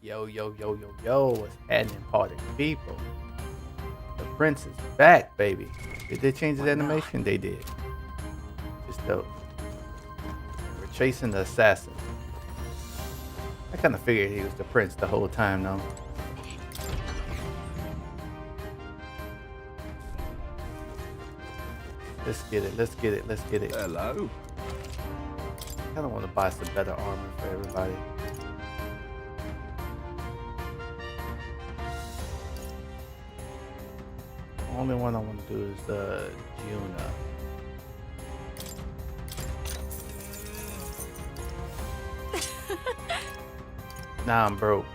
Yo, yo, yo, yo, yo, what's happening, party people? The prince is back, baby. Did they change his animation? They did. Just dope. We're chasing the assassin. I kind of figured he was the prince the whole time, though. Let's get it, let's get it, let's get it. Hello. I kind of want to buy some better armor for everybody. The only one I want to do is Juna. Nah, I'm broke.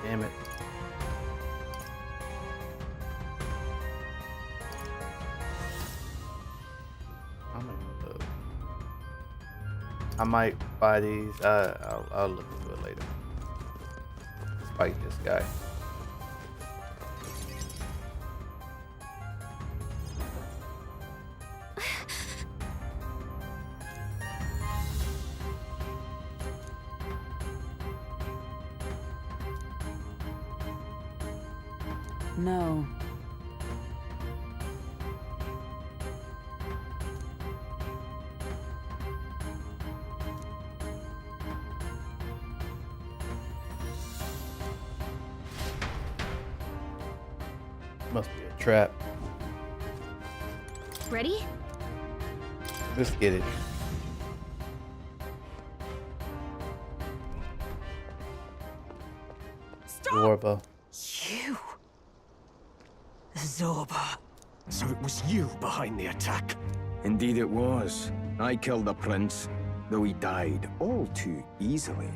Damn it. I'm gonna look. I might buy these. I'll look into it later. Let's fight this guy. No. Must be a trap. Ready? Let's get it. Stop! Zorba. You. Zorba. So it was you behind the attack? Indeed it was. I killed the prince, though he died all too easily.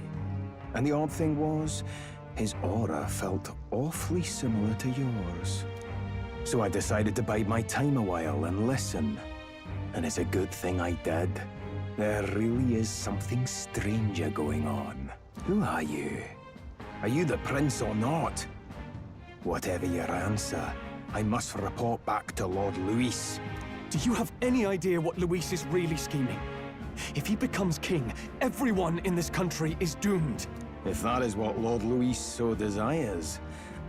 And the odd thing was, his aura felt awfully similar to yours. So I decided to bide my time a while and listen. And it's a good thing I did. There really is something stranger going on. Who are you? Are you the prince or not? Whatever your answer, I must report back to Lord Luis. Do you have any idea what Luis is really scheming? If he becomes king, everyone in this country is doomed. If that is what Lord Luis so desires,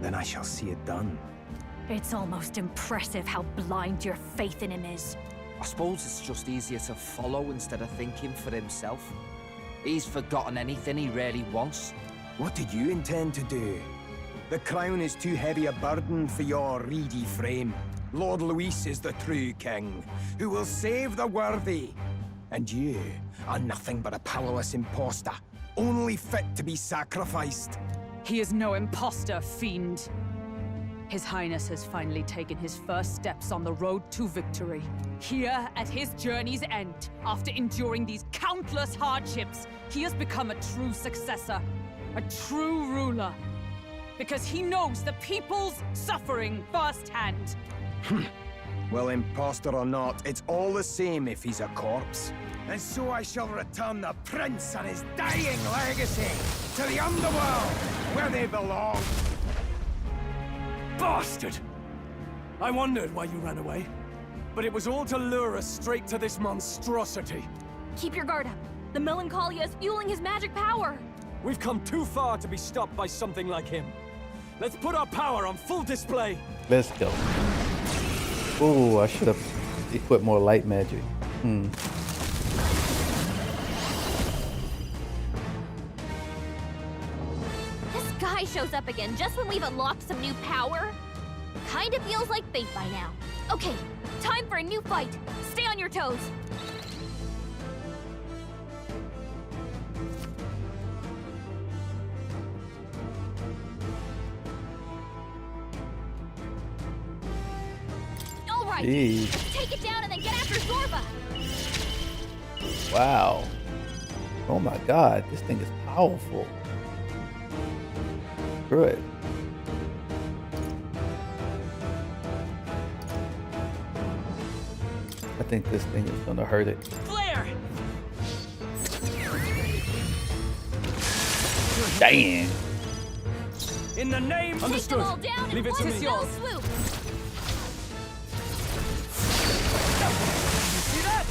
then I shall see it done. It's almost impressive how blind your faith in him is. I suppose it's just easier to follow instead of thinking for himself. He's forgotten anything he really wants. What did you intend to do? The crown is too heavy a burden for your reedy frame. Lord Luis is the true king, who will save the worthy. And you are nothing but a powerless imposter, only fit to be sacrificed. He is no imposter, fiend. His Highness has finally taken his first steps on the road to victory. Here, at his journey's end, after enduring these countless hardships, he has become a true successor, a true ruler. Because he knows the people's suffering firsthand. Well, imposter or not, it's all the same if he's a corpse. And so I shall return the prince and his dying legacy to the underworld, where they belong. Bastard! I wondered why you ran away. But it was all to lure us straight to this monstrosity. Keep your guard up. The melancholia is fueling his magic power. We've come too far to be stopped by something like him. Let's put our power on full display. Let's go. Ooh, I should have equipped more light magic. This guy shows up again just when we've unlocked some new power. Kinda feels like fate by now. Okay, time for a new fight. Stay on your toes. All right, Jeez. take it down and then get after Zorba. Wow. Oh my god, this thing is powerful. Good. I think this thing is gonna hurt it. Flare! Damn. In the name... Take them all down in Leave it one to me. fell swoop. See that?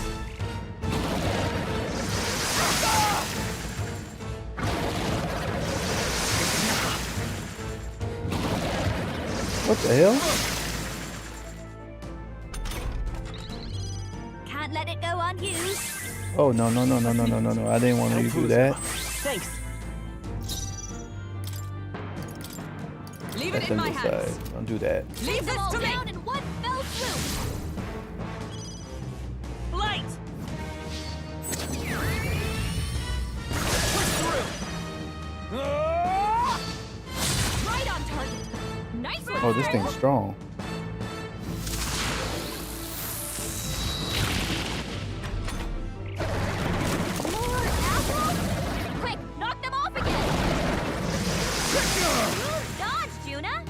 What the hell? Can't let it go unused. Oh no no no no no no no no! I didn't want you to do that. Thanks. Leave That's it in my hands. side. Don't do that. Leave Them this all to me. down in one fell swoop. Light. Right on target. Nice one. Oh, this thing's strong. More apples? Quick, knock them off again. Dodge, Juna.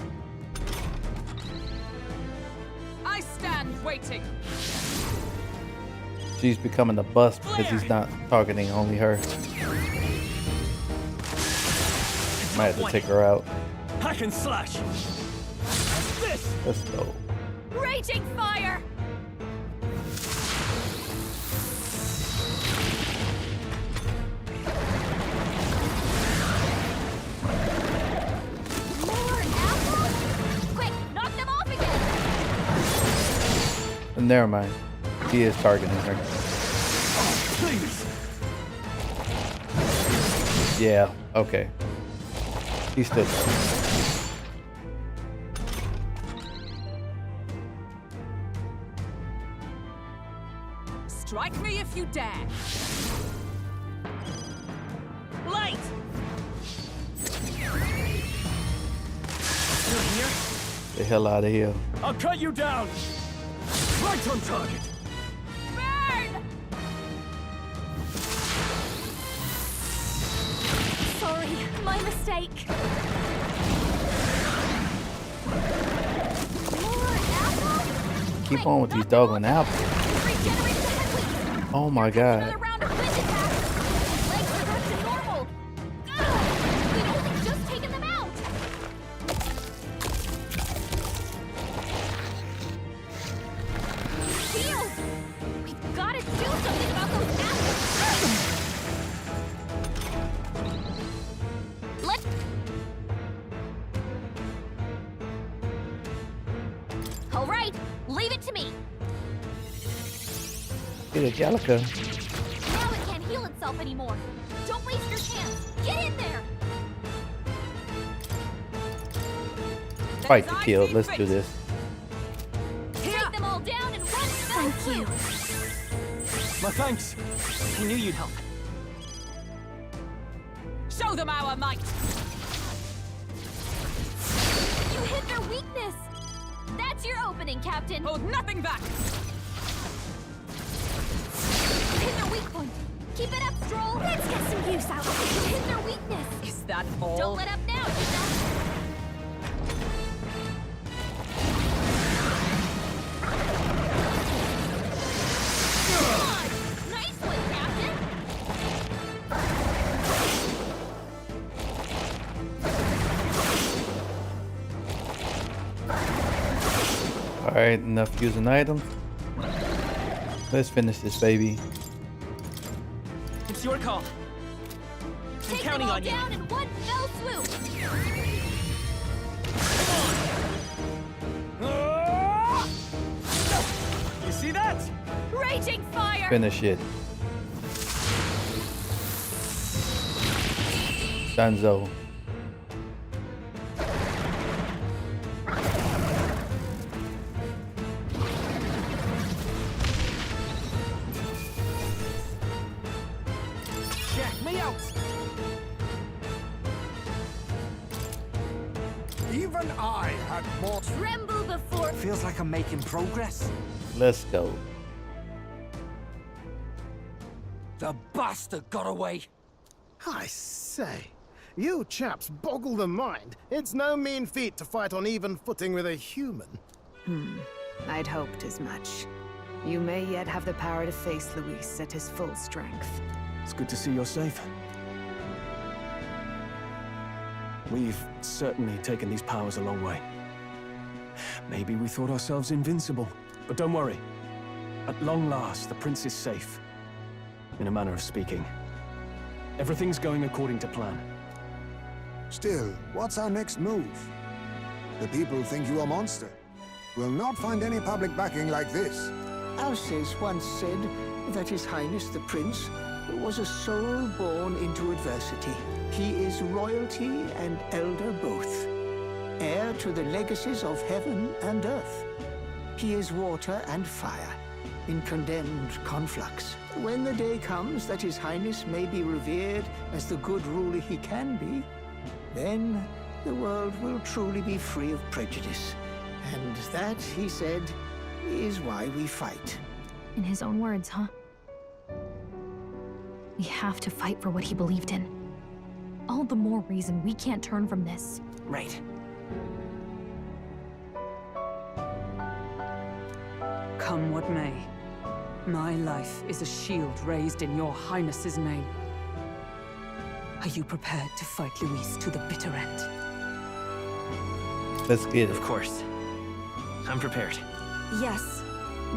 I stand waiting. She's becoming a bust because he's not targeting only her. Might have to take her out. Hack and slash. This. Let's go. Raging fire. More apples? Quick, knock them off again. Never mind. He is targeting her. Please. Yeah. Okay. He stood there. Strike me if you dare. Light. You're here. The hell out of here. I'll cut you down. Right on target. Burn! Sorry, my mistake. More apples? Keep on with these doggone apples. Regenerate the headwinds. Oh my Another god. round of wind attack. His legs are back to normal. Ugh, we'd only just taken them out. Shield! We've got to do something about those apples. Let's. All right, leave it to me. Get it, Calico. Now it can't heal itself anymore. Don't waste your chance. Get in there. Fight to kill. Let's do this. Take them all down in one fell swoop. My thanks. I knew you'd help. Show them our might. You hit their weakness. That's your opening, Captain. Hold nothing back. You hit their weak point. Keep it up, Stroll. Let's get some use out of it. You hit their weakness. Is that all? Don't let up now, Juna. Come on. Nice one, Captain. Alright, enough using items. Let's finish this baby. It's your call. Take them counting all on you. down in one fell swoop. You see that? Raging fire. Finish it. Danzo. Check me out. Even I had more. Tremble before. Feels like I'm making progress. Let's go. The bastard got away. I say, you chaps boggle the mind. It's no mean feat to fight on even footing with a human. I'd hoped as much. You may yet have the power to face Luis at his full strength. It's good to see you're safe. We've certainly taken these powers a long way. Maybe we thought ourselves invincible, but don't worry. At long last, the prince is safe. In a manner of speaking. Everything's going according to plan. Still, what's our next move? The people think you a monster. Will not find any public backing like this. Alces once said that His Highness the Prince was a soul born into adversity. He is royalty and elder both, heir to the legacies of heaven and earth. He is water and fire, in condemned conflux. When the day comes that His Highness may be revered as the good ruler he can be, then the world will truly be free of prejudice. And that, he said, is why we fight. In his own words, huh? We have to fight for what he believed in. All the more reason we can't turn from this. Right. Come what may, my life is a shield raised in your highness's name. Are you prepared to fight Luis to the bitter end? Let's get it. Of course. I'm prepared. Yes.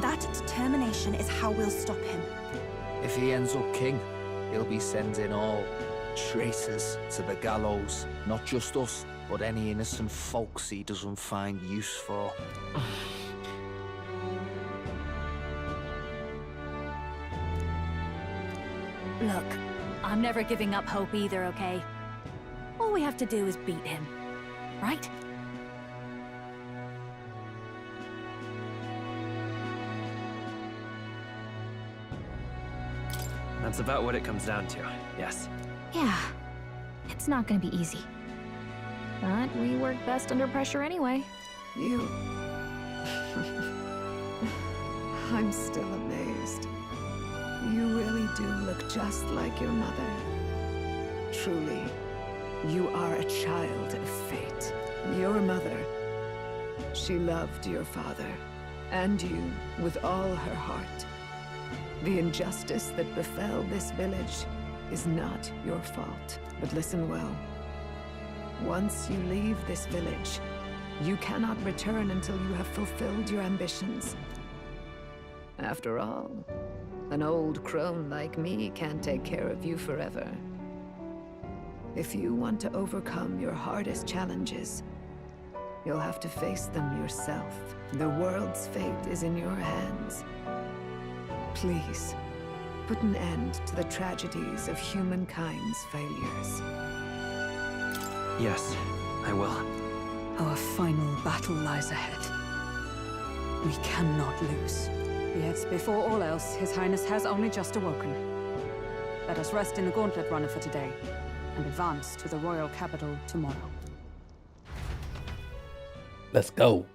That determination is how we'll stop him. If he ends up king, he'll be sending all traitors to the gallows. Not just us, but any innocent folks he doesn't find use for. Look, I'm never giving up hope either, okay? All we have to do is beat him, right? That's about what it comes down to, yes. Yeah, it's not gonna be easy. But we work best under pressure anyway. You... I'm still amazed. You really do look just like your mother. Truly, you are a child of fate. Your mother, she loved your father, and you with all her heart. The injustice that befell this village is not your fault. But listen well. Once you leave this village, you cannot return until you have fulfilled your ambitions. After all, an old crone like me can't take care of you forever. If you want to overcome your hardest challenges, you'll have to face them yourself. The world's fate is in your hands. Please, put an end to the tragedies of humankind's failures. Yes, I will. Our final battle lies ahead. We cannot lose. Yet, before all else, His Highness has only just awoken. Let us rest in the gauntlet runner for today, and advance to the royal capital tomorrow. Let's go.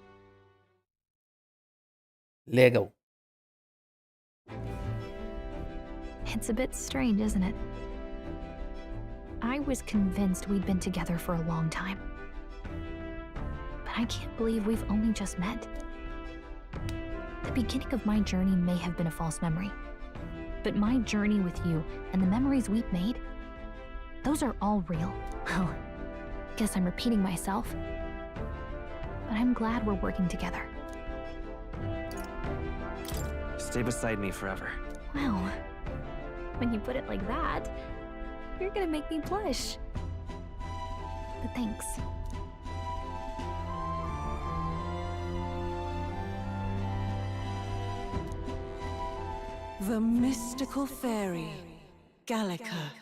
Lego. It's a bit strange, isn't it? I was convinced we'd been together for a long time. But I can't believe we've only just met. The beginning of my journey may have been a false memory. But my journey with you and the memories we've made, those are all real. Oh, guess I'm repeating myself. But I'm glad we're working together. Stay beside me forever. Wow. When you put it like that, you're gonna make me blush. But thanks. The mystical fairy, Gallica.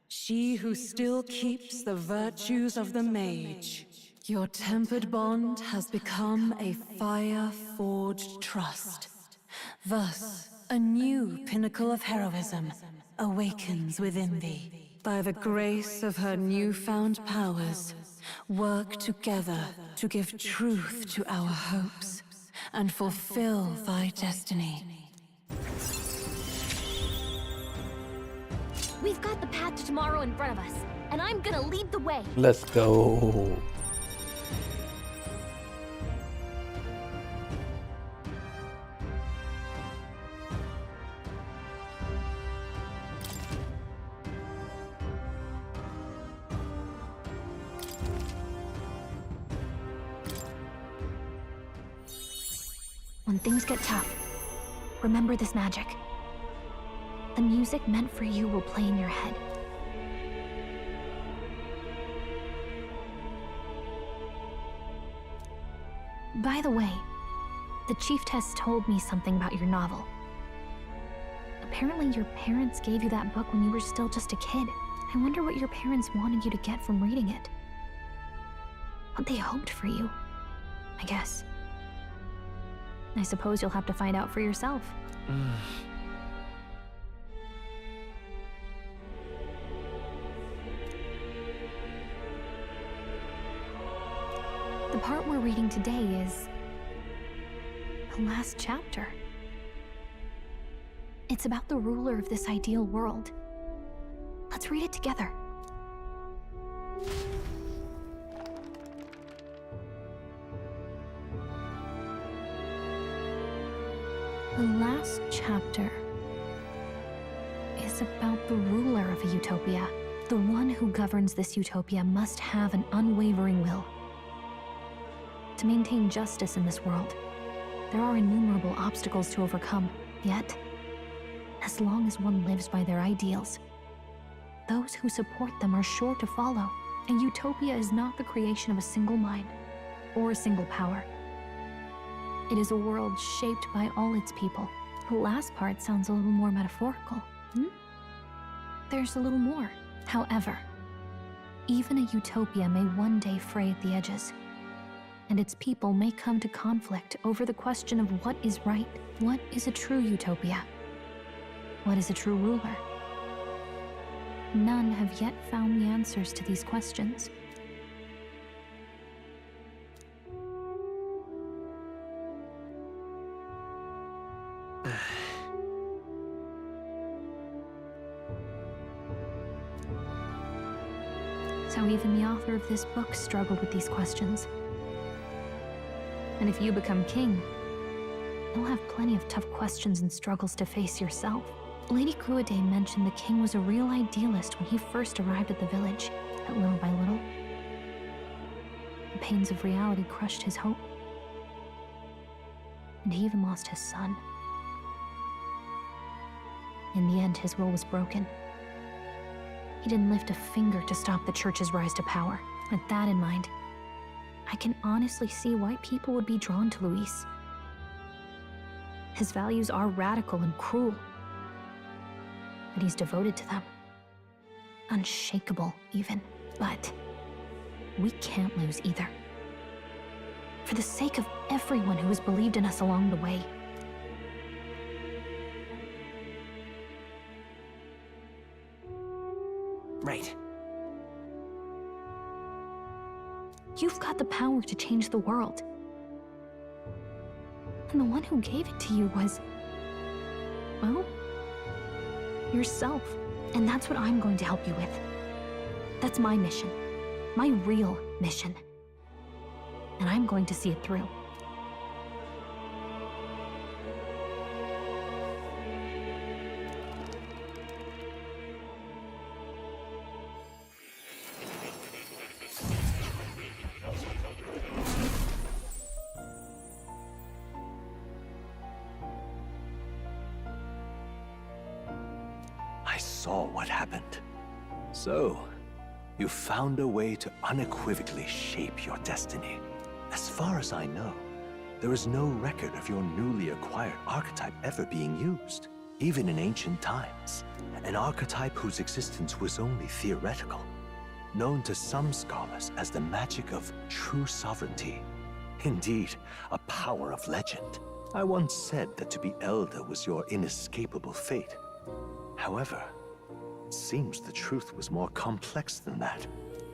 She who still keeps the virtues of the mage. Your tempered bond has become a fire-forged trust. Thus, a new pinnacle of heroism awakens within thee. By the grace of her newfound powers, work together to give truth to our hopes and fulfill thy destiny. We've got the path to tomorrow in front of us, and I'm gonna lead the way. Let's go. When things get tough, remember this magic. The music meant for you will play in your head. By the way, the chiefess told me something about your novel. Apparently your parents gave you that book when you were still just a kid. I wonder what your parents wanted you to get from reading it. What they hoped for you, I guess. I suppose you'll have to find out for yourself. The part we're reading today is the last chapter. It's about the ruler of this ideal world. Let's read it together. The last chapter is about the ruler of a utopia. The one who governs this utopia must have an unwavering will. To maintain justice in this world, there are innumerable obstacles to overcome. Yet, as long as one lives by their ideals, those who support them are sure to follow. A utopia is not the creation of a single mind or a single power. It is a world shaped by all its people. The last part sounds a little more metaphorical. There's a little more. However, even a utopia may one day fray at the edges, and its people may come to conflict over the question of what is right. What is a true utopia? What is a true ruler? None have yet found the answers to these questions. So even the author of this book struggled with these questions. And if you become king, you'll have plenty of tough questions and struggles to face yourself. Lady Gruaday mentioned the king was a real idealist when he first arrived at the village, but little by little, the pains of reality crushed his hope. And he even lost his son. In the end, his will was broken. He didn't lift a finger to stop the church's rise to power. With that in mind, I can honestly see why people would be drawn to Luis. His values are radical and cruel, but he's devoted to them. Unshakable, even. But we can't lose either. For the sake of everyone who has believed in us along the way. Right. You've got the power to change the world. And the one who gave it to you was, well, yourself. And that's what I'm going to help you with. That's my mission. My real mission. And I'm going to see it through. I saw what happened. So, you found a way to unequivocally shape your destiny. As far as I know, there is no record of your newly acquired archetype ever being used, even in ancient times. An archetype whose existence was only theoretical, known to some scholars as the magic of true sovereignty. Indeed, a power of legend. I once said that to be Elder was your inescapable fate. However, it seems the truth was more complex than that.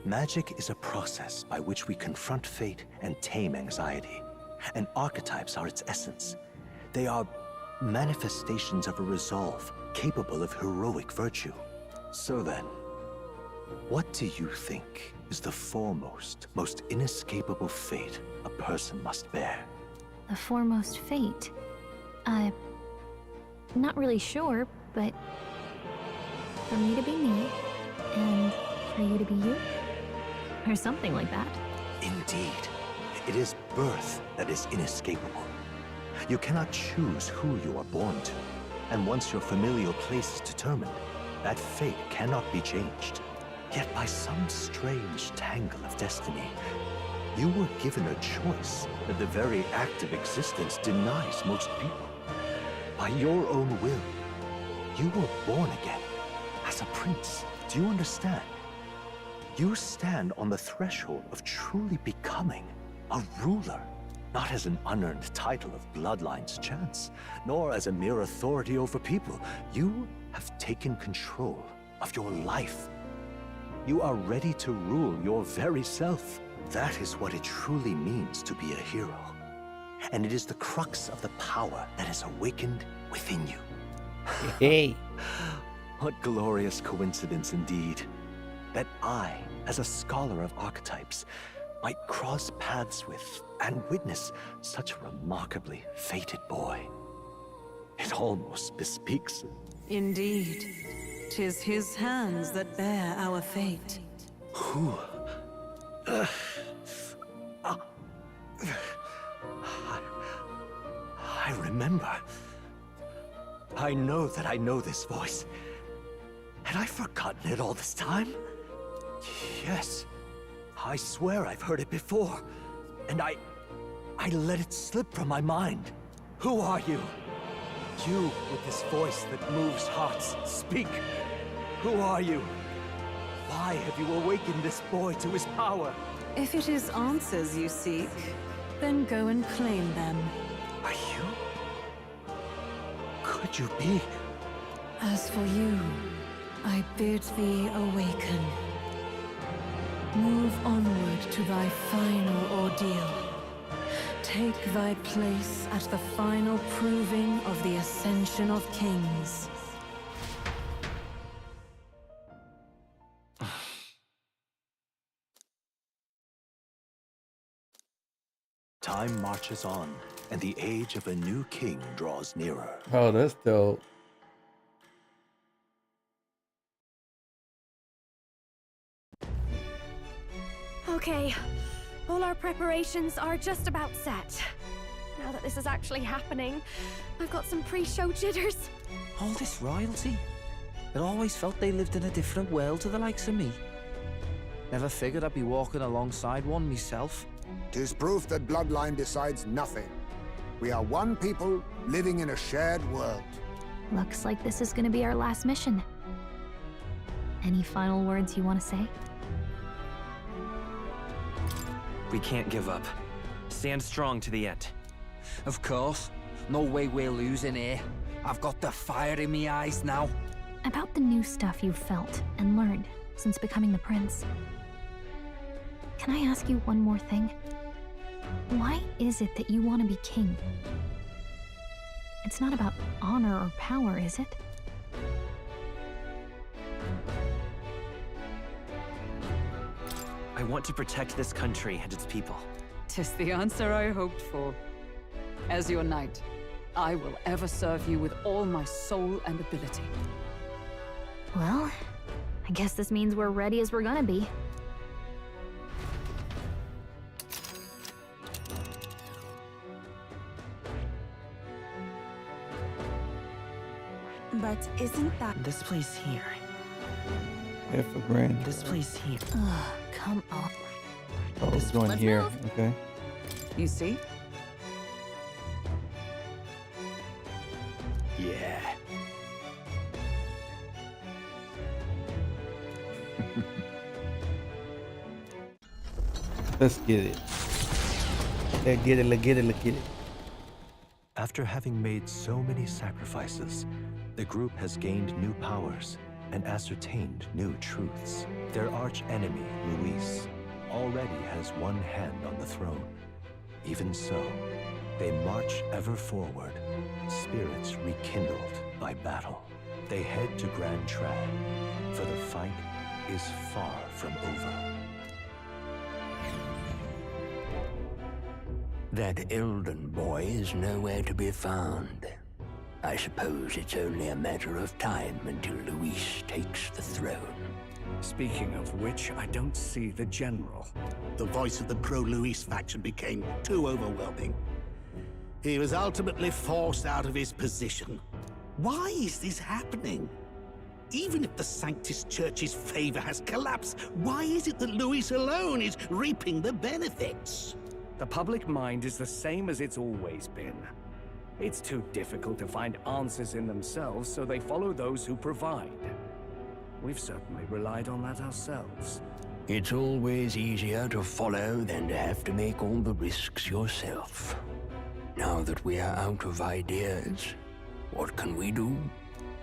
Magic is a process by which we confront fate and tame anxiety. And archetypes are its essence. They are manifestations of a resolve capable of heroic virtue. So then, what do you think is the foremost, most inescapable fate a person must bear? The foremost fate? Not really sure, but for me to be me, and for you to be you? Or something like that. Indeed. It is birth that is inescapable. You cannot choose who you are born to. And once your familial place is determined, that fate cannot be changed. Yet by some strange tangle of destiny, You were given a choice that the very act of existence denies most people. By your own will, you were born again as a prince. Do you understand? You stand on the threshold of truly becoming a ruler, not as an unearned title of bloodline's chance, nor as a mere authority over people. You have taken control of your life. You are ready to rule your very self. That is what it truly means to be a hero. And it is the crux of the power that is awakened within you. Hey. What glorious coincidence indeed, that I, as a scholar of archetypes, might cross paths with and witness such a remarkably fated boy. It almost bespeaks. Indeed. 'Tis his hands that bear our fate. Who? I remember. I know that I know this voice. Had I forgotten it all this time? Yes. I swear I've heard it before. And I let it slip from my mind. Who are you? You with this voice that moves hearts. Speak. Who are you? Why have you awakened this boy to his power? If it is answers you seek, then go and claim them. Are you? Could you be? As for you, I bid thee awaken. Move onward to thy final ordeal. Take thy place at the final proving of the ascension of kings. Time marches on, and the age of a new king draws nearer. Oh, that's dope. Okay, all our preparations are just about set. Now that this is actually happening, I've got some pre-show jitters. All this royalty? I always felt they lived in a different world to the likes of me. Never figured I'd be walking alongside one myself. 'Tis proof that bloodline decides nothing. We are one people living in a shared world. Looks like this is gonna be our last mission. Any final words you want to say? We can't give up. Stand strong to the end. Of course. No way we're losing here. I've got the fire in my eyes now. About the new stuff you've felt and learned since becoming the prince. Can I ask you one more thing? Why is it that you want to be king? It's not about honor or power, is it? I want to protect this country and its people. 'Tis the answer I hoped for. As your knight, I will ever serve you with all my soul and ability. Well, I guess this means we're ready as we're gonna be. But isn't that... This place here. Yeah, for grand. This place here. Ugh, come on. Oh, it's going here. Okay. You see? Yeah. Let's get it. Let's get it, let's get it, let's get it. After having made so many sacrifices, the group has gained new powers and ascertained new truths. Their arch-enemy, Luis, already has one hand on the throne. Even so, they march ever forward, spirits rekindled by battle. They head to Grand Trad, for the fight is far from over. That Elden boy is nowhere to be found. I suppose it's only a matter of time until Luis takes the throne. Speaking of which, I don't see the general. The voice of the pro-Luis faction became too overwhelming. He was ultimately forced out of his position. Why is this happening? Even if the Sanctus Church's favor has collapsed, why is it that Luis alone is reaping the benefits? The public mind is the same as it's always been. It's too difficult to find answers in themselves, so they follow those who provide. We've certainly relied on that ourselves. It's always easier to follow than to have to make all the risks yourself. Now that we are out of ideas, what can we do?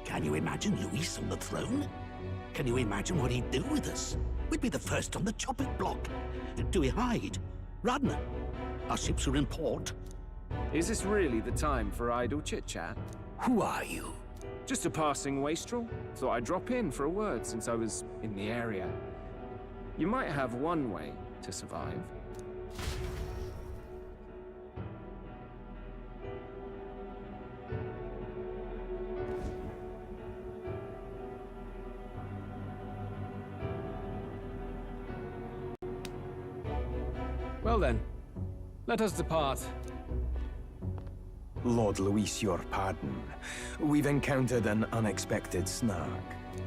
Can you imagine Luis on the throne? Can you imagine what he'd do with us? We'd be the first on the chopping block. Do we hide? Run? Our ships are in port. Is this really the time for idle chit-chat? Who are you? Just a passing wastrel. Thought I'd drop in for a word since I was in the area. You might have one way to survive. Well then, let us depart. Lord Luis, your pardon. We've encountered an unexpected snag.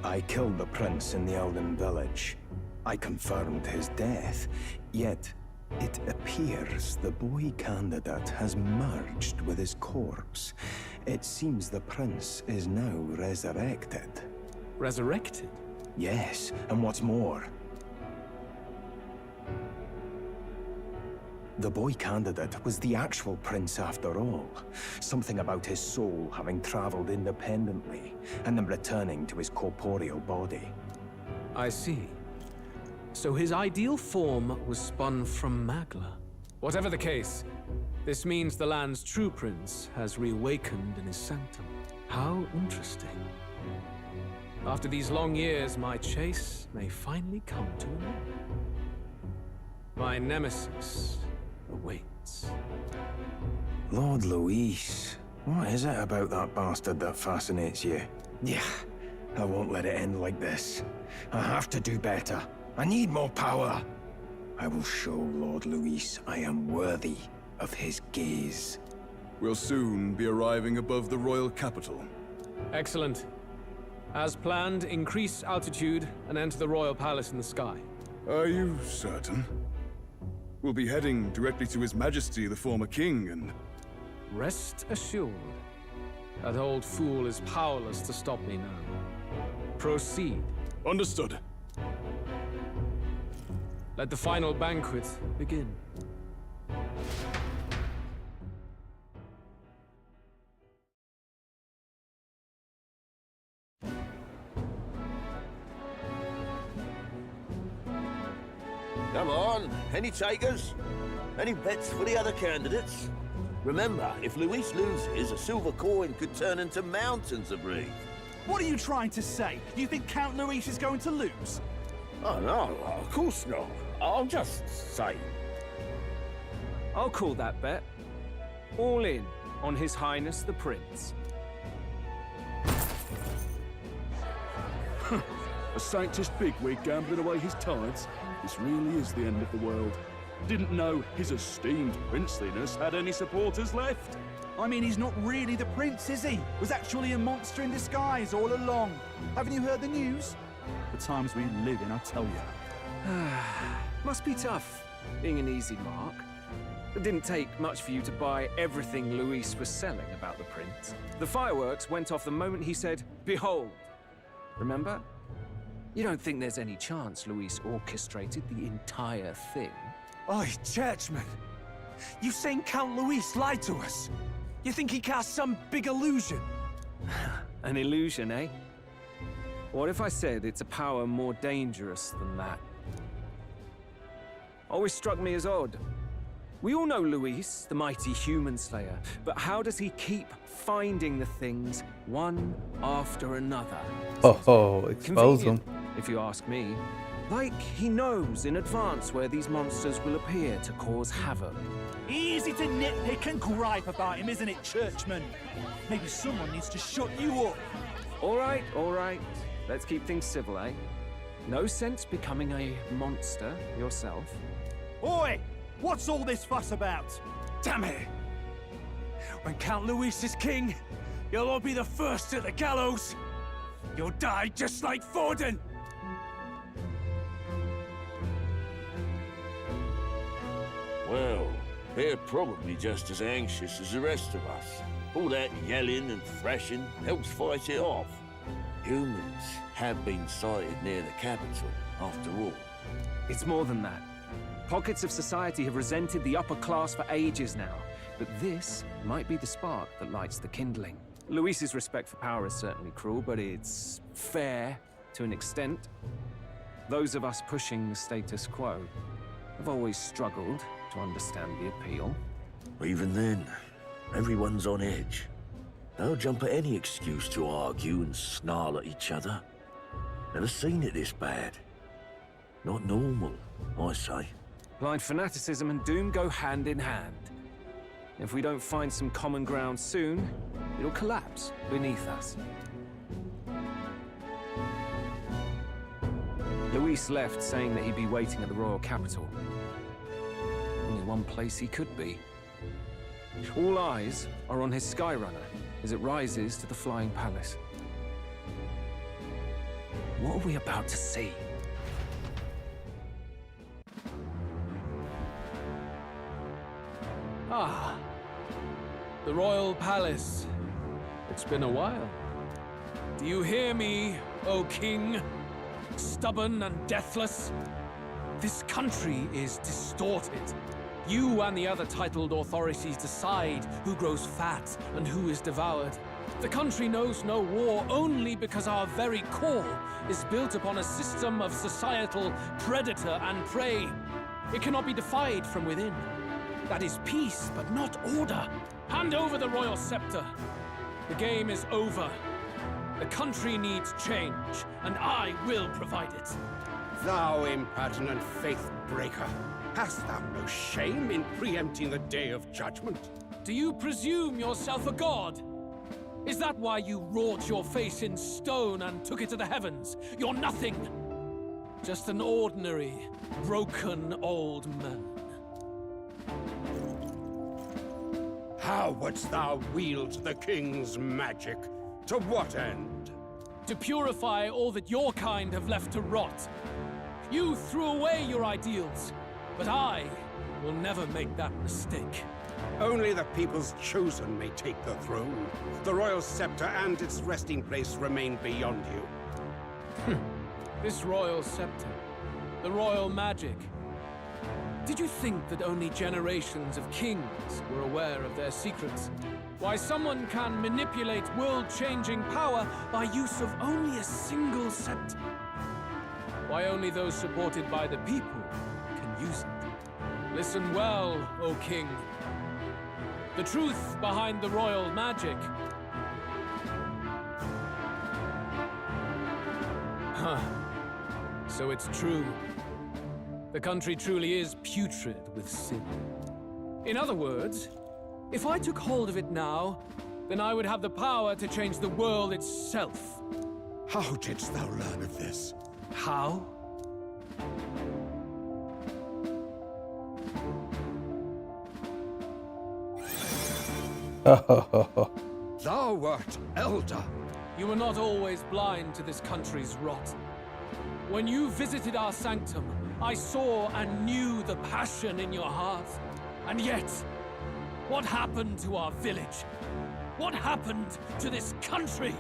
I killed the prince in the Elden village. I confirmed his death, yet it appears the boy candidate has merged with his corpse. It seems the prince is now resurrected. Resurrected? Yes, and what's more, the boy candidate was the actual prince after all. Something about his soul having traveled independently, and then returning to his corporeal body. I see. So his ideal form was spun from Magla. Whatever the case, this means the land's true prince has reawakened in his sanctum. How interesting. After these long years, my chase may finally come to an end. My nemesis awaits. Lord Luis, what is it about that bastard that fascinates you? Yeah, I won't let it end like this. I have to do better. I need more power. I will show Lord Luis I am worthy of his gaze. We'll soon be arriving above the royal capital. Excellent. As planned, increase altitude and enter the royal palace in the sky. Are you certain? We'll be heading directly to His Majesty, the former king, and... Rest assured, that old fool is powerless to stop me now. Proceed. Understood. Let the final banquet begin. Come on, any takers? Any bets for the other candidates? Remember, if Luis loses, a silver coin could turn into mountains of Reef. What are you trying to say? You think Count Luis is going to lose? Oh no, of course not. I'm just saying. I'll call that bet. All in on His Highness the Prince. A Sanctus bigwig gambling away his tides? This really is the end of the world. Didn't know his esteemed princeliness had any supporters left. I mean, he's not really the prince, is he? Was actually a monster in disguise all along. Haven't you heard the news? The times we live in, I tell you. Must be tough, being an easy mark. It didn't take much for you to buy everything Luis was selling about the prince. The fireworks went off the moment he said, "Behold." Remember? You don't think there's any chance Luis orchestrated the entire thing? Oi, churchman! You saying Count Luis lied to us? You think he cast some big illusion? An illusion, eh? What if I said it's a power more dangerous than that? Always struck me as odd. We all know Luis, the mighty human slayer, but how does he keep finding the things one after another? Expose them. If you ask me. Like he knows in advance where these monsters will appear to cause havoc. Easy to nitpick and gripe about him, isn't it, churchman? Maybe someone needs to shut you up. All right. Let's keep things civil, eh? No sense becoming a monster yourself. Oi! What's all this fuss about? Damn it! When Count Luis is king, you'll all be the first at the gallows. You'll die just like Forden! Well, they're probably just as anxious as the rest of us. All that yelling and thrashing helps fight it off. Humans have been sighted near the capital, after all. It's more than that. Pockets of society have resented the upper class for ages now, but this might be the spark that lights the kindling. Luis's respect for power is certainly cruel, but it's fair to an extent. Those of us pushing the status quo have always struggled to understand the appeal. Even then, everyone's on edge. They'll jump at any excuse to argue and snarl at each other. Never seen it this bad. Not normal, I say. Blind fanaticism and doom go hand in hand. If we don't find some common ground soon, it'll collapse beneath us. Luis left saying that he'd be waiting at the royal capital. Only one place he could be. All eyes are on his Skyrunner as it rises to the flying palace. What are we about to see? Ah, the royal palace. It's been a while. Do you hear me, O king? Stubborn and deathless? This country is distorted. You and the other titled authorities decide who grows fat and who is devoured. The country knows no war only because our very core is built upon a system of societal predator and prey. It cannot be defied from within. That is peace, but not order. Hand over the royal scepter. The game is over. The country needs change, and I will provide it. Thou impertinent faith-breaker, hast thou no shame in preempting the day of judgment? Do you presume yourself a god? Is that why you wrought your face in stone and took it to the heavens? You're nothing. Just an ordinary, broken old man. How wouldst thou wield the king's magic? To what end? To purify all that your kind have left to rot. You threw away your ideals, but I will never make that mistake. Only the people's chosen may take the throne. The royal scepter and its resting place remain beyond you. This royal scepter, the royal magic. Did you think that only generations of kings were aware of their secrets? Why someone can manipulate world-changing power by use of only a single scepter? Why only those supported by the people can use it? Listen well, O king. The truth behind the royal magic. Huh. So it's true. The country truly is putrid with sin. In other words, if I took hold of it now, then I would have the power to change the world itself. How didst thou learn of this? How? Thou wert elder. You were not always blind to this country's rot. When you visited our sanctum, I saw and knew the passion in your heart. And yet, what happened to our village? What happened to this country?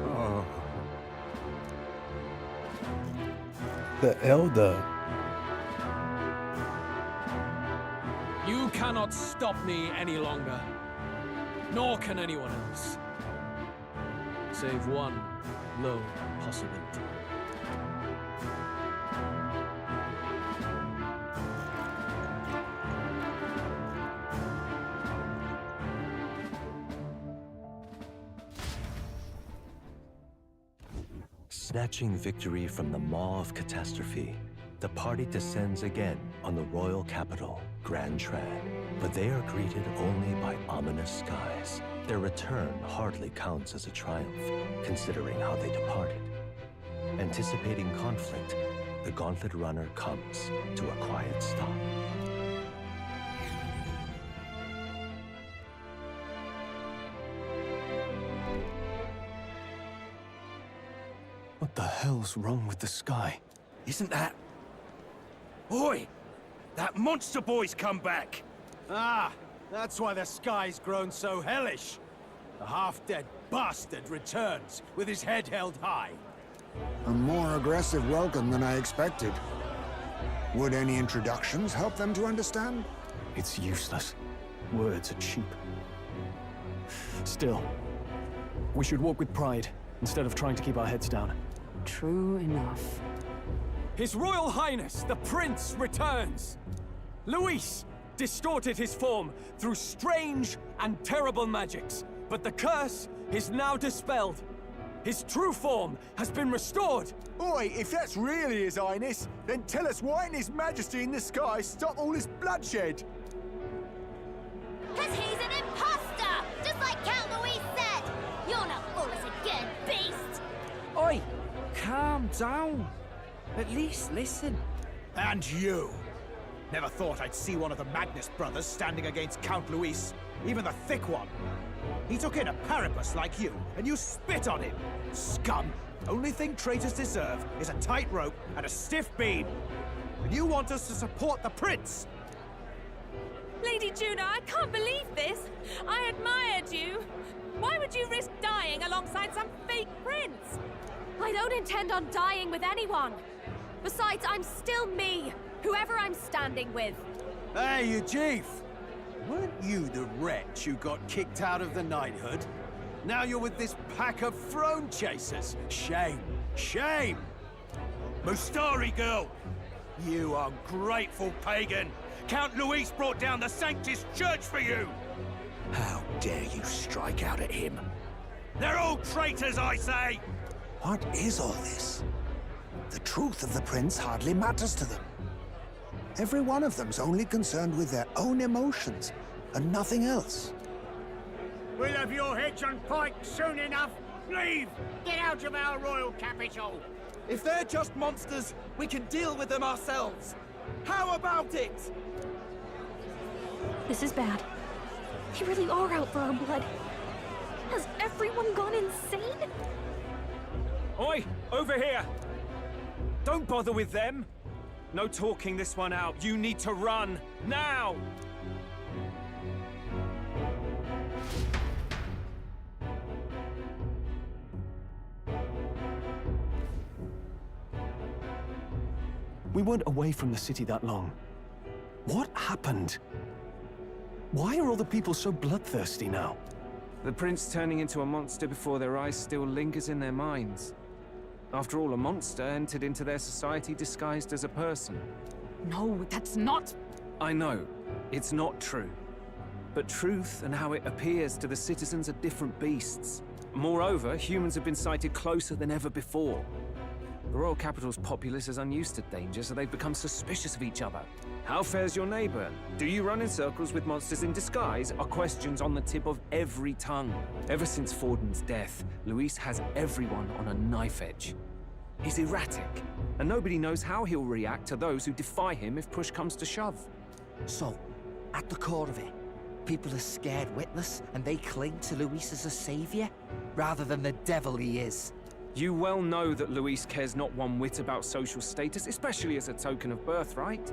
Oh. The Elder. You cannot stop me any longer. Nor can anyone else. Save one lone possibility. Snatching victory from the maw of catastrophe, the party descends again on the royal capital, Grand Tran. But they are greeted only by ominous skies. Their return hardly counts as a triumph, considering how they departed. Anticipating conflict, the Gauntlet Runner comes to a quiet stop. What the hell's wrong with the sky? Isn't that... Oi! That monster boy's come back! Ah, that's why the sky's grown so hellish. The half-dead bastard returns with his head held high. A more aggressive welcome than I expected. Would any introductions help them to understand? It's useless. Words are cheap. Still, we should walk with pride instead of trying to keep our heads down. True enough. His Royal Highness, the Prince, returns! Luis distorted his form through strange and terrible magics, but the curse is now dispelled. His true form has been restored! Oi, if that's really His Highness, then tell us why didn't His Majesty in the sky stop all this bloodshed? Cause he's an imposter! Just like Count Louis said! You'll not fool us again, beast! Oi! Calm down. At least listen. And you! Never thought I'd see one of the Magnus brothers standing against Count Luis, even the thick one. He took in a Paribus like you, and you spit on him! Scum! Only thing traitors deserve is a tight rope and a stiff beam. And you want us to support the prince! Lady Juna, I can't believe this! I admired you! Why would you risk dying alongside some fake prince? I don't intend on dying with anyone. Besides, I'm still me, whoever I'm standing with. Hey, you chief! Weren't you the wretch who got kicked out of the knighthood? Now you're with this pack of throne chasers. Shame! Shame! Mustari girl! You ungrateful pagan! Count Luis brought down the Sanctus Church for you! How dare you strike out at him? They're all traitors, I say! What is all this? The truth of the prince hardly matters to them. Every one of them's only concerned with their own emotions, and nothing else. We'll have your heads on pike soon enough. Leave! Get out of our royal capital! If they're just monsters, we can deal with them ourselves. How about it? This is bad. They really are out for our blood. Has everyone gone insane? Oi! Over here! Don't bother with them! No talking this one out. You need to run. Now! We weren't away from the city that long. What happened? Why are all the people so bloodthirsty now? The prince turning into a monster before their eyes still lingers in their minds. After all, a monster entered into their society disguised as a person. No, that's not... I know, it's not true. But truth and how it appears to the citizens are different beasts. Moreover, humans have been sighted closer than ever before. The royal capital's populace is unused to danger, so they've become suspicious of each other. How fares your neighbor? Do you run in circles with monsters in disguise? Are questions on the tip of every tongue. Ever since Forden's death, Luis has everyone on a knife edge. He's erratic, and nobody knows how he'll react to those who defy him if push comes to shove. So, at the core of it, people are scared witless, and they cling to Luis as a savior, rather than the devil he is. You well know that Luis cares not one whit about social status, especially as a token of birthright.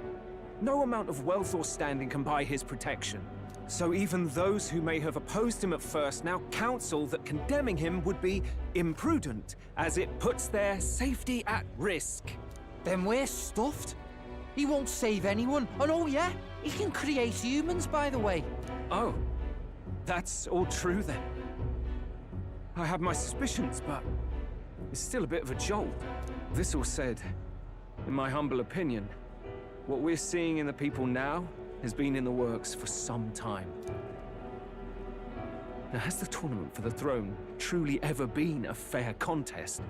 No amount of wealth or standing can buy his protection. So even those who may have opposed him at first now counsel that condemning him would be imprudent, as it puts their safety at risk. Then we're stuffed. He won't save anyone, and oh yeah, he can create humans, by the way. Oh, that's all true then. I have my suspicions, but it's still a bit of a jolt. This all said, in my humble opinion, what we're seeing in the people now has been in the works for some time. Now, has the tournament for the throne truly ever been a fair contest?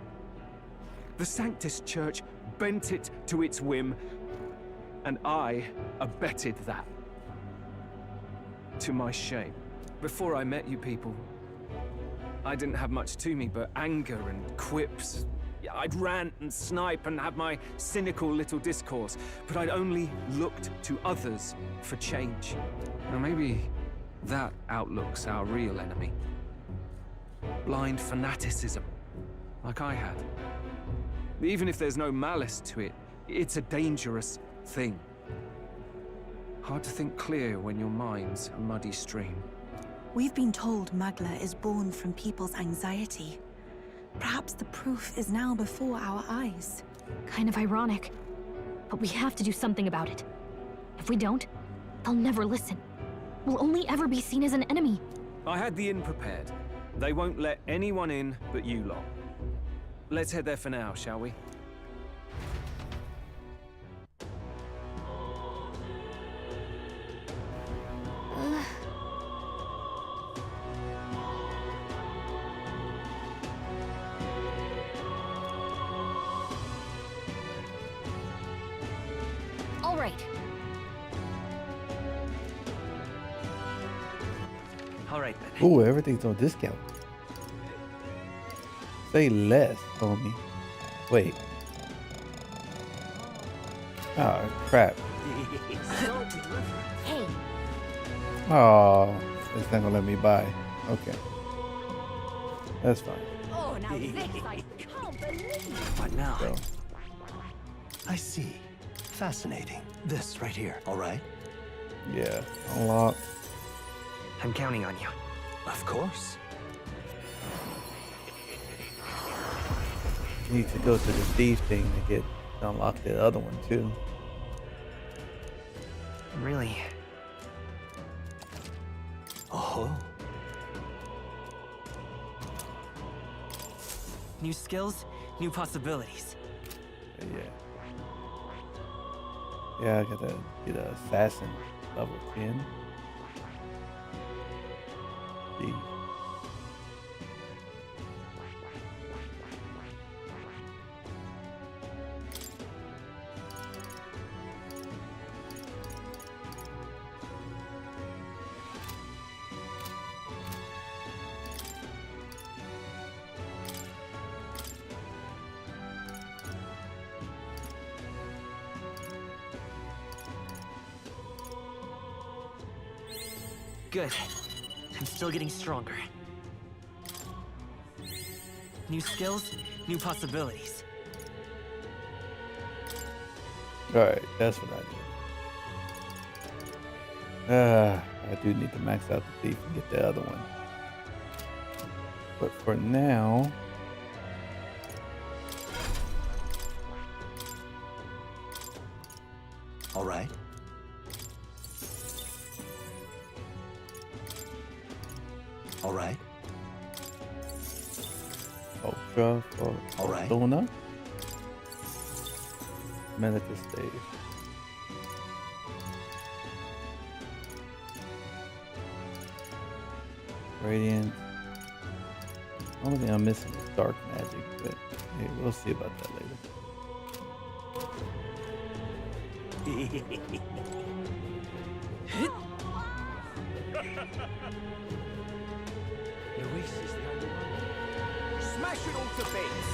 The Sanctus Church bent it to its whim, and I abetted that. To my shame. Before I met you people, I didn't have much to me but anger and quips. I'd rant and snipe and have my cynical little discourse, but I'd only looked to others for change. Now maybe that outlook's our real enemy. Blind fanaticism, like I had. Even if there's no malice to it, it's a dangerous thing. Hard to think clear when your mind's a muddy stream. We've been told Magla is born from people's anxiety. Perhaps the proof is now before our eyes. Kind of ironic. But we have to do something about it. If we don't, they'll never listen. We'll only ever be seen as an enemy. I had the inn prepared. They won't let anyone in but you lot. Let's head there for now, shall we? All right. All right then. Ooh, everything's on discount. Say less, homie. Wait. Oh, crap. Hey, Oh, it's not gonna let me buy. Okay. That's fine. oh, now this I can't believe. But now, So, I see. Fascinating. This right here, all right? yeah. Unlock. I'm counting on you. Of course. Need to go to the thief thing to get to unlock the other one too. Really? Oh. New skills, new possibilities. Yeah. Yeah, I gotta get an assassin level 10. Thief. Good. I'm still getting stronger. New skills, new possibilities. Alright, that's what I need. I do need to max out the thief and get the other one. But for now, All right. All right. Ultra for All right. Luna. Medical stage. Radiant. Only thing I'm missing is dark magic, but hey, we'll see about that later. Luis is the only one. Smash it all to bits!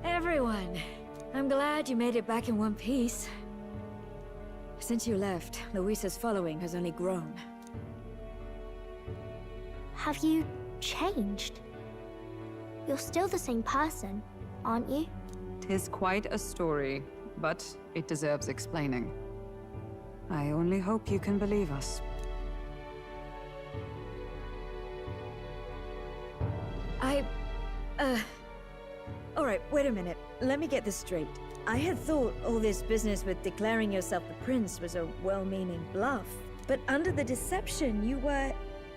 Everyone, I'm glad you made it back in one piece. Since you left, Luisa's following has only grown. Have you changed? You're still the same person, aren't you? 'Tis quite a story, but it deserves explaining. I only hope you can believe us. Alright, wait a minute. Let me get this straight. I had thought all this business with declaring yourself the prince was a well-meaning bluff. But under the deception, you were,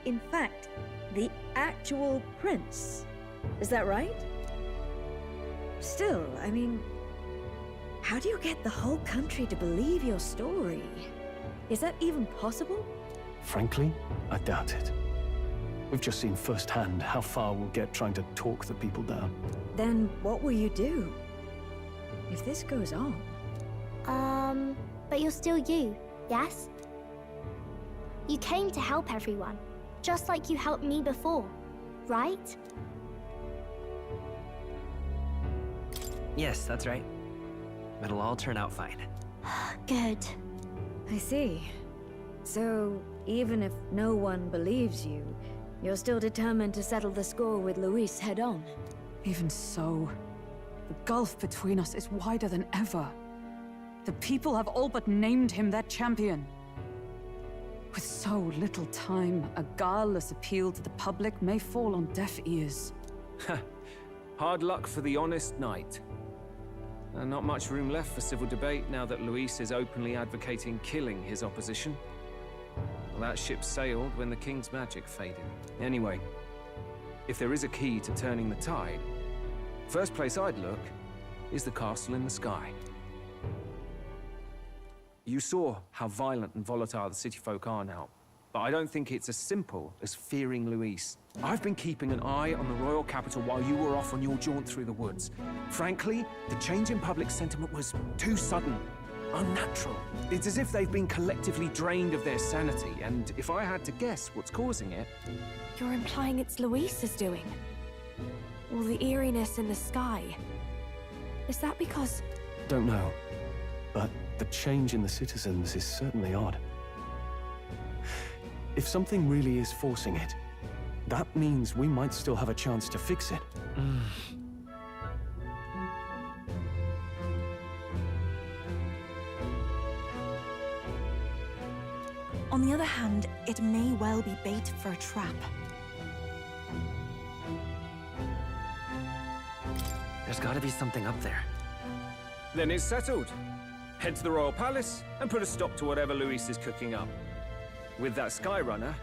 in fact, the actual prince. Is that right? Still, I mean, how do you get the whole country to believe your story? Is that even possible? Frankly, I doubt it. We've just seen firsthand how far we'll get trying to talk the people down. Then what will you do? If this goes on... But you're still you, yes? You came to help everyone, just like you helped me before, right? Yes, that's right. It'll all turn out fine. Good. I see. So, even if no one believes you, you're still determined to settle the score with Luis head on? Even so, the gulf between us is wider than ever. The people have all but named him their champion. With so little time, a guileless appeal to the public may fall on deaf ears. Hard luck for the honest knight. And not much room left for civil debate now that Luis is openly advocating killing his opposition. Well, that ship sailed when the king's magic faded. Anyway, if there is a key to turning the tide, first place I'd look is the castle in the sky. You saw how violent and volatile the city folk are now, but I don't think it's as simple as fearing Luis. I've been keeping an eye on the royal capital while you were off on your jaunt through the woods. Frankly, the change in public sentiment was too sudden, unnatural. It's as if they've been collectively drained of their sanity, and if I had to guess what's causing it... You're implying it's Luis's doing? All the eeriness in the sky. Is that because... Don't know, but the change in the citizens is certainly odd. If something really is forcing it, that means we might still have a chance to fix it. On the other hand, it may well be bait for a trap. There's gotta be something up there. Then it's settled. Head to the royal palace and put a stop to whatever Luis is cooking up. With that Skyrunner,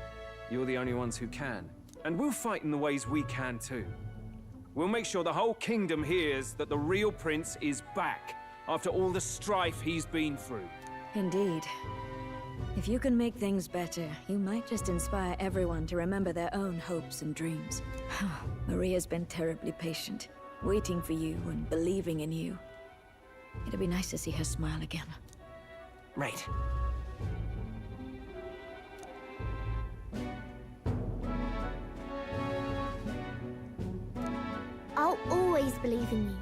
you're the only ones who can. And we'll fight in the ways we can too. We'll make sure the whole kingdom hears that the real prince is back after all the strife he's been through. Indeed. If you can make things better, you might just inspire everyone to remember their own hopes and dreams. Maria's been terribly patient, waiting for you and believing in you. It'd be nice to see her smile again. Right. I'll always believe in you.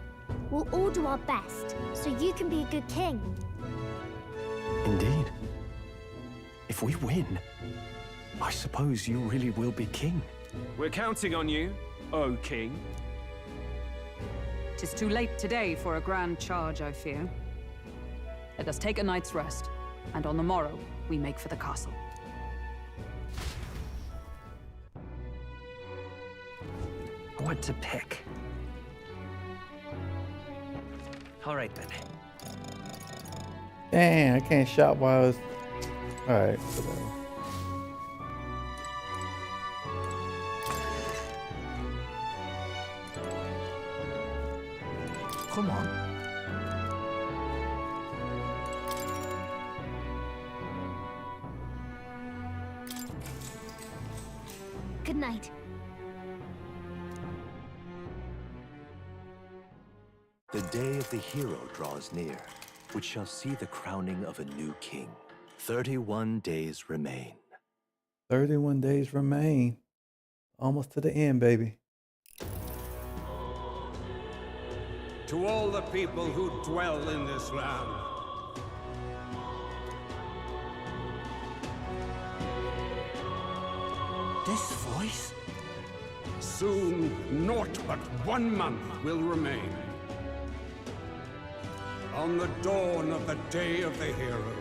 We'll all do our best, so you can be a good king. Indeed. If we win, I suppose you really will be king. We're counting on you, O king. 'Tis too late today for a grand charge, I fear. Let us take a night's rest, and on the morrow, we make for the castle. What to pick? All right, then. Dang, I can't shop while I was... Alright, whatever. Come on. Good night. The day of the hero draws near, which shall see the crowning of a new king. 31 days remain. 31 days remain. Almost to the end, baby. To all the people who dwell in this land, This voice? soon naught but 1 month will remain. On the dawn of the day of the hero,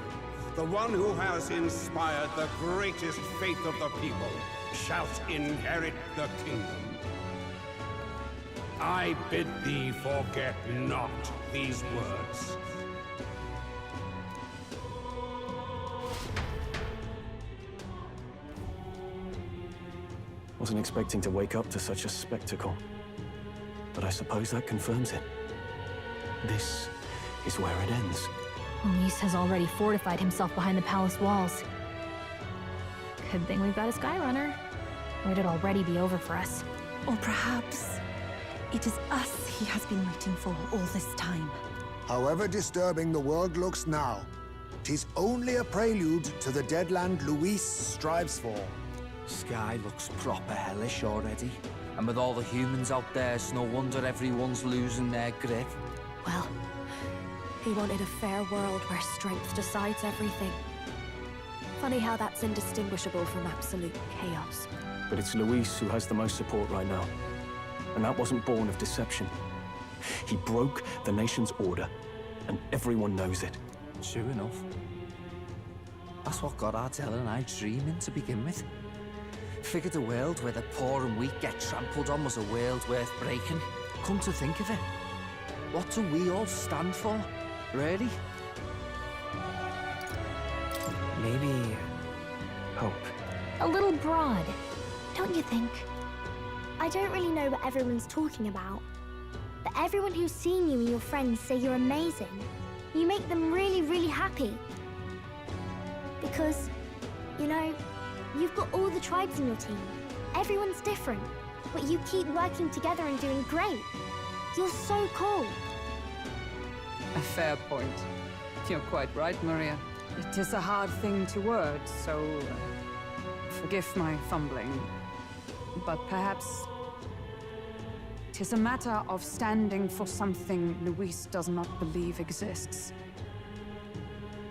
the one who has inspired the greatest faith of the people shalt inherit the kingdom. I bid thee forget not these words. Wasn't expecting to wake up to such a spectacle, but I suppose that confirms it. This is where it ends. Luis has already fortified himself behind the palace walls. Good thing we've got a Skyrunner, or it'd already be over for us. Or perhaps it is us he has been waiting for all this time. However disturbing the world looks now, 'tis only a prelude to the deadland Luis strives for. Sky looks proper hellish already. And with all the humans out there, it's no wonder everyone's losing their grip. Well, He wanted a fair world where strength decides everything. Funny how that's indistinguishable from absolute chaos. But it's Luis who has the most support right now. And that wasn't born of deception. He broke the nation's order, and everyone knows it. True enough. That's what got Ardell and I dreaming to begin with. Figured a world where the poor and weak get trampled on was a world worth breaking. Come to think of it, what do we all stand for, really? Maybe hope. A little broad, don't you think? I don't really know what everyone's talking about, but everyone who's seen you and your friends say you're amazing. You make them really, really happy. Because, you know, you've got all the tribes in your team. Everyone's different, but you keep working together and doing great. You're so cool. A fair point. You're quite right, Maria. It is a hard thing to word, so forgive my fumbling. But perhaps it is a matter of standing for something Luis does not believe exists.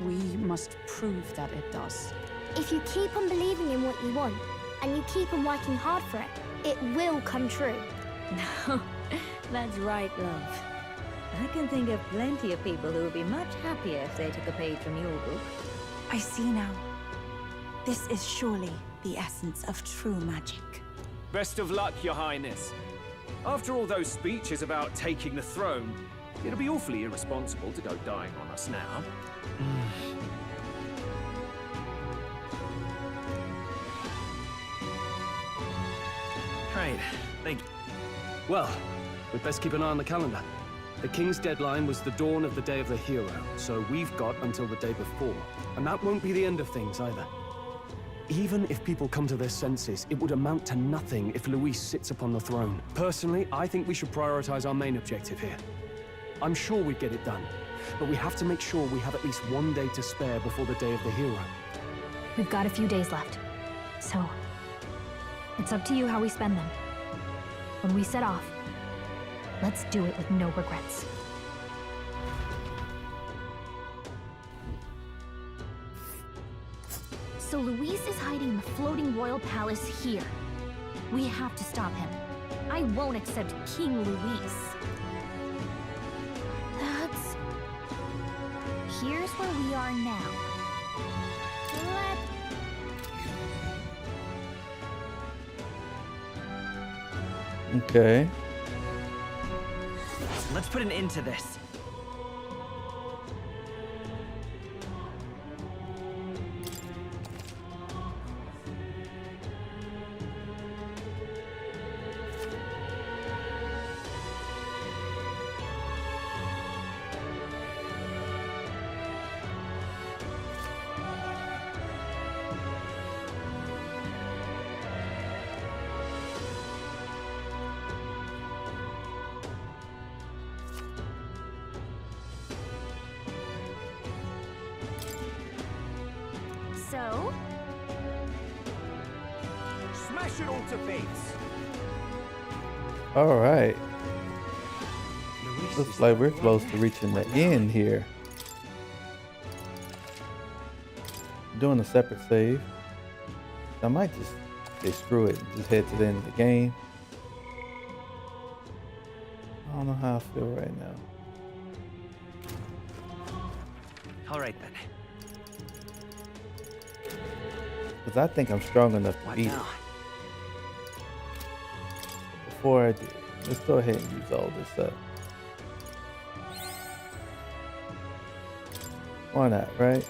We must prove that it does. If you keep on believing in what you want, and you keep on working hard for it, it will come true. That's right, love. I can think of plenty of people who would be much happier if they took a page from your book. I see now. This is surely the essence of true magic. Best of luck, Your Highness. After all those speeches about taking the throne, it'll be awfully irresponsible to go dying on us now. Right, thank you. Well, we'd best keep an eye on the calendar. The King's deadline was the dawn of the Day of the Hero, so we've got until the day before. And that won't be the end of things either. Even if people come to their senses, it would amount to nothing if Luis sits upon the throne. Personally, I think we should prioritize our main objective here. I'm sure we'd get it done, but we have to make sure we have at least one day to spare before the Day of the Hero. We've got a few days left, so it's up to you how we spend them. When we set off, let's do it with no regrets. So Luis is hiding in the floating royal palace here. We have to stop him. I won't accept King Luis. Here's where we are now. Okay. Let's put an end to this. So? Smash it all to bits! Alright. Looks like we're close to reaching the end here. Doing a separate save. I might just say screw it and just head to the end of the game. I don't know how I feel right now. Alright then. Because I think I'm strong enough to beat it. Before I do, let's go ahead and use all this up. Why not, right?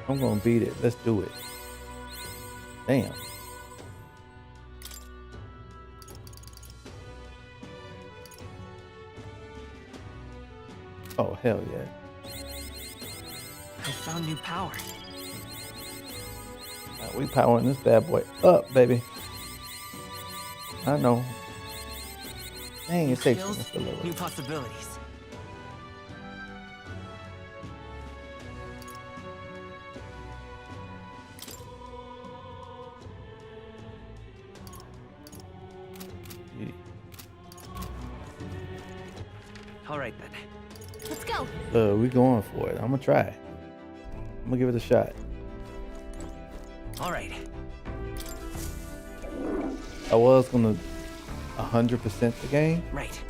I'm gonna beat it. Let's do it. Damn. Oh, hell yeah. I found new power. We powering this bad boy up, baby. I know. Dang, it takes just a little. New possibilities. Yeah. All right then. Let's go. We going for it. I'm gonna try. I'm gonna give it a shot. All right. I was gonna 100% the game. Right.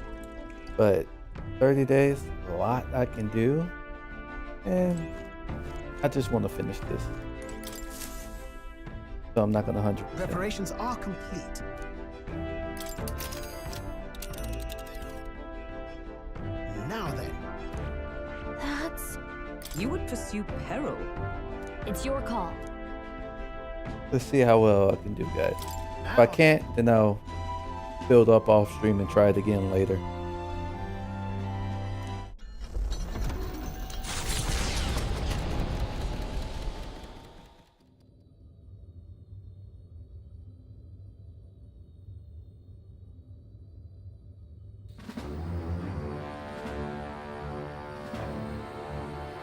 But 30 days, a lot I can do. And I just want to finish this. So I'm not gonna 100%. Preparations are complete. Now then. That's... You would pursue peril. It's your call. Let's see how well I can do, guys. If I can't, then I'll build up off stream and try it again later.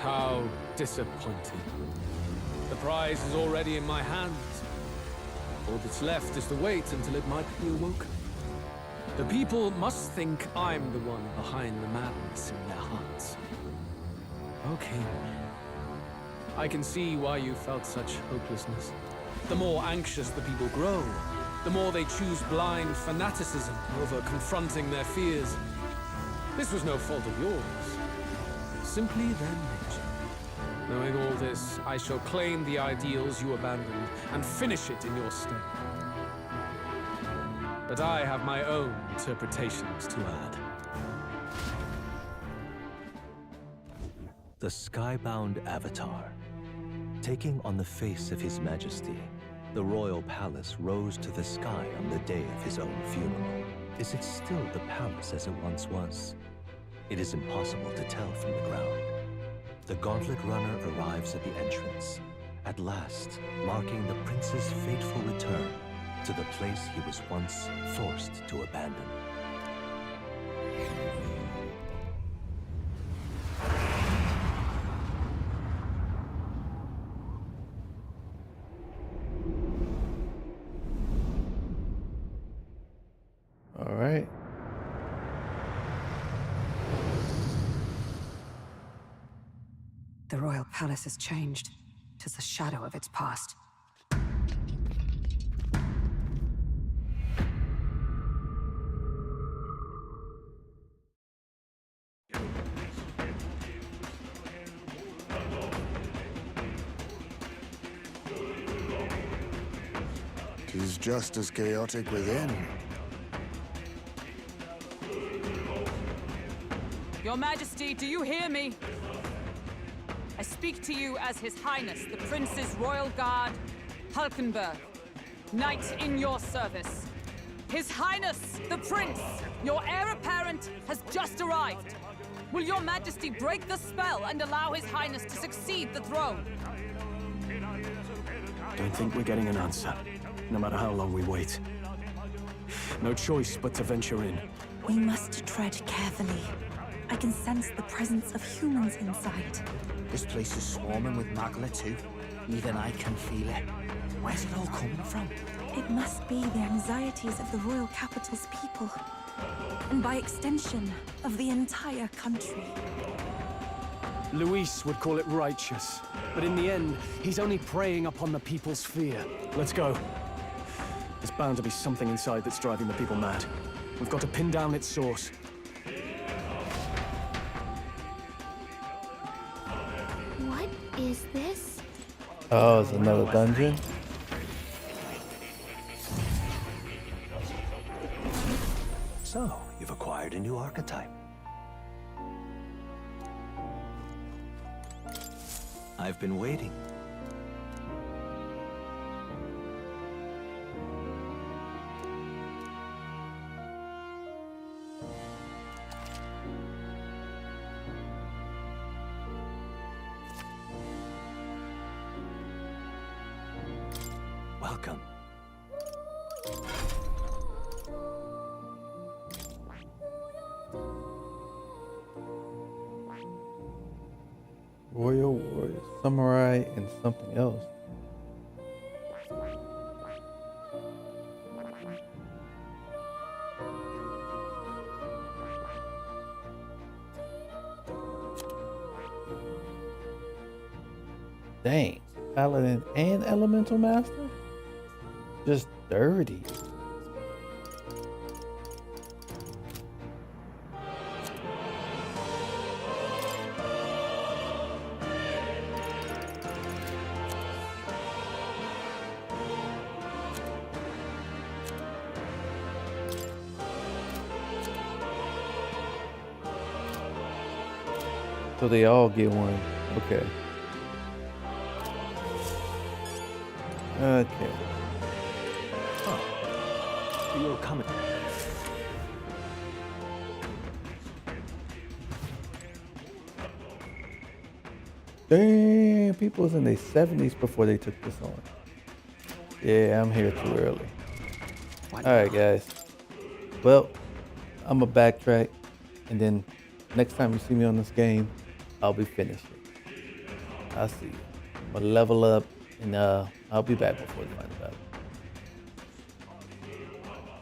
How disappointing. The prize is already in my hands. All that's left is to wait until it might be awoken. The people must think I'm the one behind the madness in their hearts. Okay. I can see why you felt such hopelessness. The more anxious the people grow, the more they choose blind fanaticism over confronting their fears. This was no fault of yours. Simply their nature. Knowing all this, I shall claim the ideals you abandoned and finish it in your stead. But I have my own interpretations to add. The skybound avatar. Taking on the face of His Majesty, the royal palace rose to the sky on the day of his own funeral. Is it still the palace as it once was? It is impossible to tell from the ground. The gauntlet runner arrives at the entrance, at last marking the prince's fateful return to the place he was once forced to abandon. All right. The royal palace has changed. 'Tis a shadow of its past. Tis just as chaotic within. Your Majesty, do you hear me? I speak to you as His Highness, the Prince's Royal Guard, Hulkenberg, Knight in your service. His Highness, the Prince, your heir apparent, has just arrived. Will your Majesty break the spell and allow His Highness to succeed the throne? Don't think we're getting an answer, no matter how long we wait. No choice but to venture in. We must tread carefully. I can sense the presence of humans inside. This place is swarming with Magla too. Even I can feel it. Where's it all coming from? It must be the anxieties of the royal capital's people. And by extension, of the entire country. Luis would call it righteous, but in the end, he's only preying upon the people's fear. Let's go. There's bound to be something inside that's driving the people mad. We've got to pin down its source. What is this? Oh, it's another dungeon? So, you've acquired a new archetype. I've been waiting. Welcome. Royal warrior, samurai, and something else. Dang, paladin and elemental master? Just dirty. So they all get one. Okay. Okay. Oh. You're coming. Damn, people was in their 70s before they took this on. Yeah, I'm here too early. Alright, guys. Well, I'm going to backtrack, and then next time you see me on this game, I'll be finished. I'll see you. I'm going to level up, and I'll be back before the final battle.